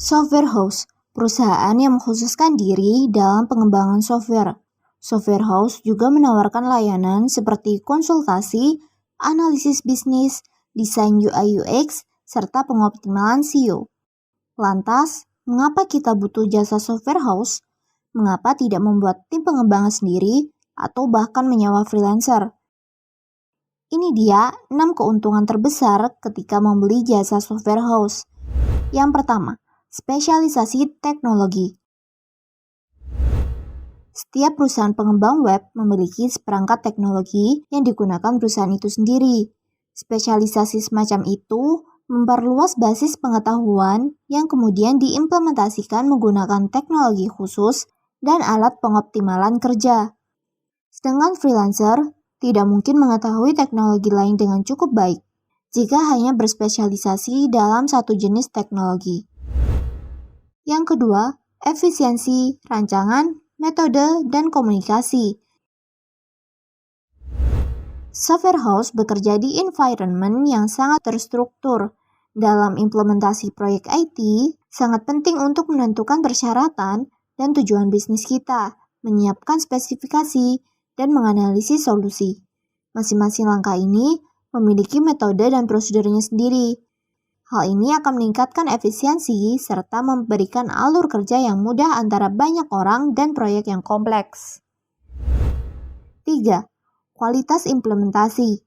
Software House, perusahaan yang mengkhususkan diri dalam pengembangan software. Software House juga menawarkan layanan seperti konsultasi, analisis bisnis, desain UI/UX, serta pengoptimalan SEO. Lantas, mengapa kita butuh jasa Software House? Mengapa tidak membuat tim pengembangan sendiri atau bahkan menyewa freelancer? Ini dia 6 keuntungan terbesar ketika membeli jasa Software House. Yang pertama, spesialisasi teknologi. Setiap perusahaan pengembang web memiliki seperangkat teknologi yang digunakan perusahaan itu sendiri. Spesialisasi semacam itu memperluas basis pengetahuan yang kemudian diimplementasikan menggunakan teknologi khusus dan alat pengoptimalan kerja. Sedangkan freelancer tidak mungkin mengetahui teknologi lain dengan cukup baik jika hanya berspesialisasi dalam satu jenis teknologi. Yang kedua, efisiensi, rancangan, metode, dan komunikasi. Software House bekerja di environment yang sangat terstruktur. Dalam implementasi proyek IT, sangat penting untuk menentukan persyaratan dan tujuan bisnis kita, menyiapkan spesifikasi, dan menganalisis solusi. Masing-masing langkah ini memiliki metode dan prosedurnya sendiri. Hal ini akan meningkatkan efisiensi serta memberikan alur kerja yang mudah antara banyak orang dan proyek yang kompleks. 3. Kualitas implementasi.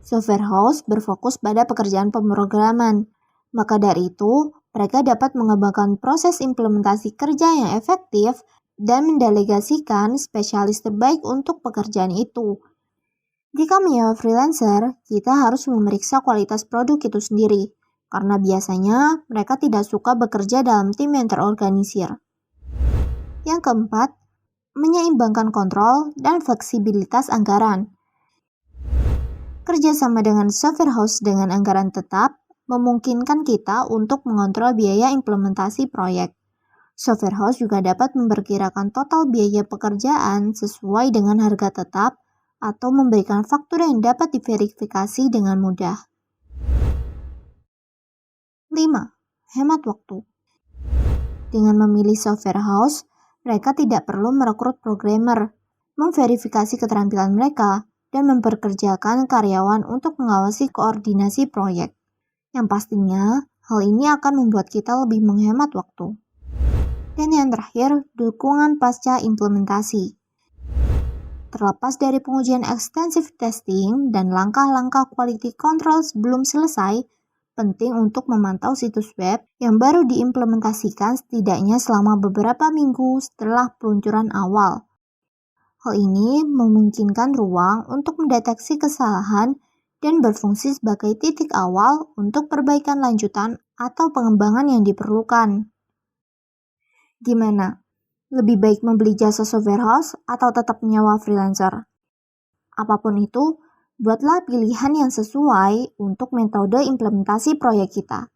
Software House berfokus pada pekerjaan pemrograman. Maka dari itu, mereka dapat mengembangkan proses implementasi kerja yang efektif dan mendelegasikan spesialis terbaik untuk pekerjaan itu. Jika menyewa freelancer, kita harus memeriksa kualitas produk itu sendiri, karena biasanya mereka tidak suka bekerja dalam tim yang terorganisir. Yang keempat, menyeimbangkan kontrol dan fleksibilitas anggaran. Kerjasama dengan software house dengan anggaran tetap memungkinkan kita untuk mengontrol biaya implementasi proyek. Software house juga dapat memperkirakan total biaya pekerjaan sesuai dengan harga tetap atau memberikan faktur yang dapat diverifikasi dengan mudah. 5. Hemat waktu. Dengan memilih software house, mereka tidak perlu merekrut programmer, memverifikasi keterampilan mereka, dan memperkerjakan karyawan untuk mengawasi koordinasi proyek. Yang pastinya, hal ini akan membuat kita lebih menghemat waktu. Dan yang terakhir, dukungan pasca implementasi. Terlepas dari pengujian extensive testing dan langkah-langkah quality control sebelum selesai, penting untuk memantau situs web yang baru diimplementasikan setidaknya selama beberapa minggu setelah peluncuran awal. Hal ini memungkinkan ruang untuk mendeteksi kesalahan dan berfungsi sebagai titik awal untuk perbaikan lanjutan atau pengembangan yang diperlukan. Gimana? Lebih baik membeli jasa software house atau tetap menyewa freelancer? Apapun itu, buatlah pilihan yang sesuai untuk metode implementasi proyek kita.